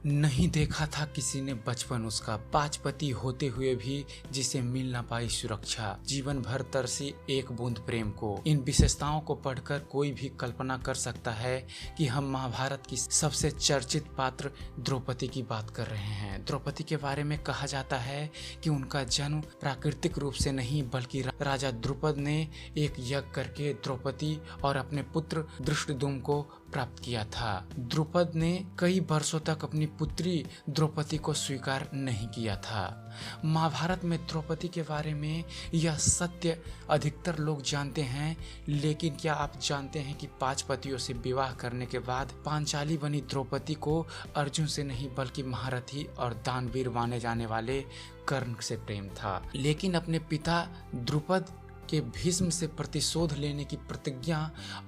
नहीं देखा था किसी ने बचपन उसका, पाँचपति होते हुए भी जिसे मिल ना पाई सुरक्षा, जीवन भर तरसी एक बूंद प्रेम को। इन विशेषताओं को पढ़कर कोई भी कल्पना कर सकता है कि हम महाभारत की सबसे चर्चित पात्र द्रौपदी की बात कर रहे हैं। द्रौपदी के बारे में कहा जाता है कि उनका जन्म प्राकृतिक रूप से नहीं बल्कि राजा द्रुपद ने एक यज्ञ करके द्रौपदी और अपने पुत्र धृष्टद्युम्न को प्राप्त किया था। द्रुपद ने कई वर्षों तक अपनी पुत्री द्रौपदी को स्वीकार नहीं किया था। महाभारत में द्रौपदी के बारे में यह सत्य अधिकतर लोग जानते हैं, लेकिन क्या आप जानते हैं कि 5 पतियों से विवाह करने के बाद पांचाली बनी द्रौपदी को अर्जुन से नहीं बल्कि महारथी और दानवीर माने जाने वाले कर्ण से प्रेम था। लेकिन अपने पिता द्रुपद के भीष्म से प्रतिशोध लेने की प्रतिज्ञा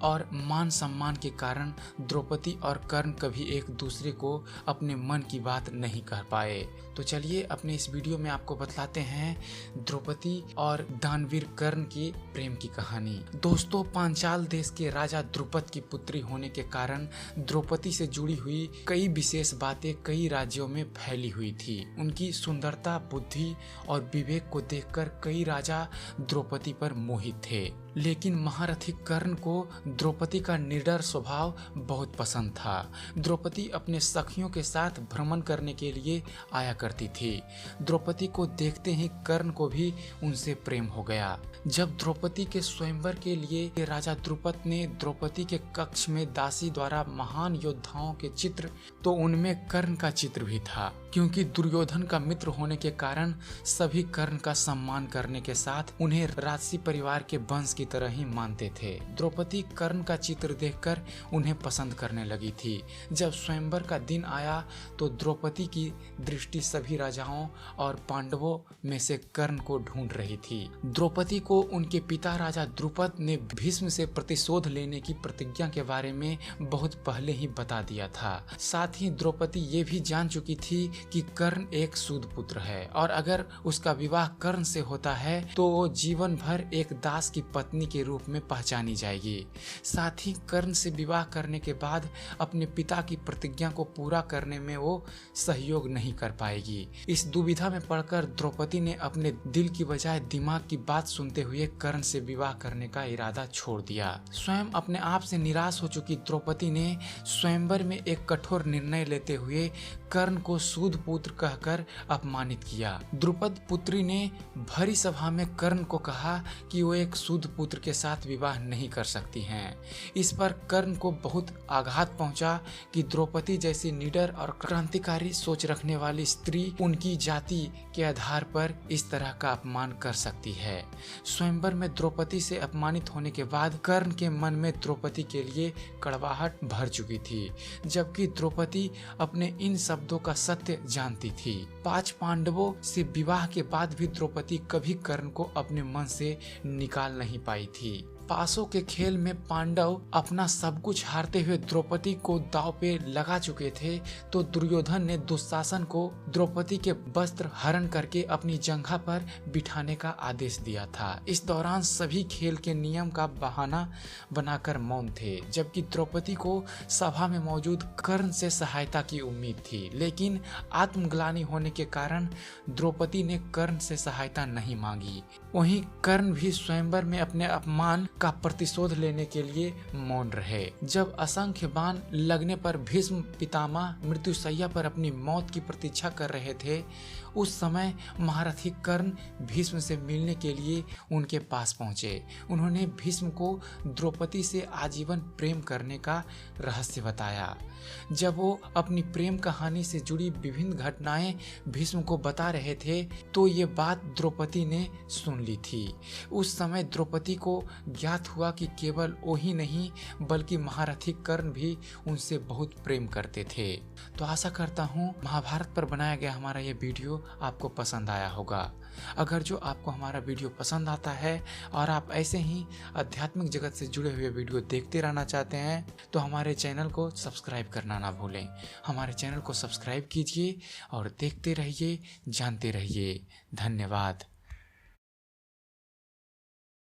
और मान सम्मान के कारण द्रौपदी और कर्ण कभी एक दूसरे को अपने मन की बात नहीं कह पाए। तो चलिए अपने इस वीडियो में आपको बतलाते हैं द्रौपदी और दानवीर कर्ण की प्रेम की कहानी। दोस्तों, पांचाल देश के राजा द्रुपद की पुत्री होने के कारण द्रौपदी से जुड़ी हुई कई विशेष बातें कई राज्यों में फैली हुई थी। उनकी सुंदरता, बुद्धि और विवेक को देखकर कई राजा द्रौपदी पर मोहित थे। लेकिन महारथी कर्ण को द्रौपदी का निडर स्वभाव बहुत पसंद था। द्रौपदी अपने सखियों के साथ भ्रमण करने के लिए आया करती थी। द्रौपदी को देखते ही कर्ण को भी उनसे प्रेम हो गया। जब द्रौपदी के स्वयंवर के लिए राजा द्रुपद ने द्रौपदी के कक्ष में दासी द्वारा महान योद्धाओं के चित्र, तो उनमें कर्ण का चित्र भी था। क्योंकि दुर्योधन का मित्र होने के कारण सभी कर्ण का सम्मान करने के साथ उन्हें राजसी परिवार के वंश की तरह ही मानते थे। द्रौपदी कर्ण का चित्र देखकर उन्हें पसंद करने लगी थी। जब स्वयंवर का दिन आया तो द्रौपदी की दृष्टि सभी राजाओं और पांडवों में से कर्ण को ढूंढ रही थी। द्रौपदी को उनके पिता राजा द्रुपद ने भीष्म से प्रतिशोध लेने की प्रतिज्ञा के बारे में बहुत पहले ही बता दिया था। साथ ही द्रौपदी ये भी जान चुकी थी कि कर्ण एक सूद पुत्र है और अगर उसका विवाह कर्ण से होता है तो वो जीवन भर एक दास की पत्नी के रूप में पहचानी जाएगी। साथ ही कर्ण से विवाह करने के बाद अपने पिता की प्रतिज्ञा को पूरा करने में वो सहयोग नहीं कर पाएगी। इस दुविधा में पड़कर द्रौपदी ने अपने दिल की बजाय दिमाग की बात सुनते हुए कर्ण से विवाह करने का इरादा छोड़ दिया। स्वयं अपने आप से निराश हो चुकी द्रौपदी ने स्वयंवर में एक कठोर निर्णय लेते हुए कर्ण को सूद पुत्र कहकर अपमानित किया। द्रुपद पुत्री ने भरी सभा में कर्ण को कहा कि वो एक सूद पुत्र के साथ विवाह नहीं कर सकती हैं। इस पर कर्ण को बहुत आघात पहुंचा कि द्रौपदी जैसी निडर और क्रांतिकारी सोच रखने वाली स्त्री उनकी जाति के आधार पर इस तरह का अपमान कर सकती है। स्वयंवर में द्रौपदी से अपमानित होने के बाद कर्ण के मन में द्रौपदी के लिए कड़वाहट भर चुकी थी, जबकि द्रौपदी अपने इन शब्दों का सत्य जानती थी। 5 पांडवों से विवाह के बाद भी द्रौपदी कभी कर्ण को अपने मन से निकाल नहीं पाई थी। पासों के खेल में पांडव अपना सब कुछ हारते हुए द्रौपदी को दांव पे लगा चुके थे, तो दुर्योधन ने दुशासन को द्रौपदी के वस्त्र हरण करके अपनी जंघा पर बिठाने का आदेश दिया था। इस दौरान सभी खेल के नियम का बहाना बनाकर मौन थे, जबकि द्रौपदी को सभा में मौजूद कर्ण से सहायता की उम्मीद थी। लेकिन आत्मग्लानि होने के कारण द्रौपदी ने कर्ण से सहायता नहीं मांगी। वहीं कर्ण भी स्वयंवर में अपने अपमान का प्रतिशोध लेने के लिए मौन रहे। जब असंख्य बाण लगने पर भीष्म पितामह मृत्युशैया पर अपनी मौत की प्रतीक्षा कर रहे थे, उस समय महारथी कर्ण भीष्म से मिलने के लिए उनके पास पहुंचे। उन्होंने भीष्म को द्रौपदी से आजीवन प्रेम करने का रहस्य बताया। जब वो अपनी प्रेम कहानी से जुड़ी विभिन्न घटनाएं भीष्म को बता रहे थे, तो ये बात द्रौपदी ने सुन ली थी। उस समय द्रौपदी को ज्ञात हुआ कि केवल वो ही नहीं बल्कि महारथी कर्ण भी उनसे बहुत प्रेम करते थे। तो आशा करता हूँ महाभारत पर बनाया गया हमारा ये वीडियो आपको पसंद आया होगा। अगर जो आपको हमारा वीडियो पसंद आता है और आप ऐसे ही आध्यात्मिक जगत से जुड़े हुए वीडियो देखते रहना चाहते हैं, तो हमारे चैनल को सब्सक्राइब करना ना भूलें। हमारे चैनल को सब्सक्राइब कीजिए और देखते रहिए, जानते रहिए। धन्यवाद।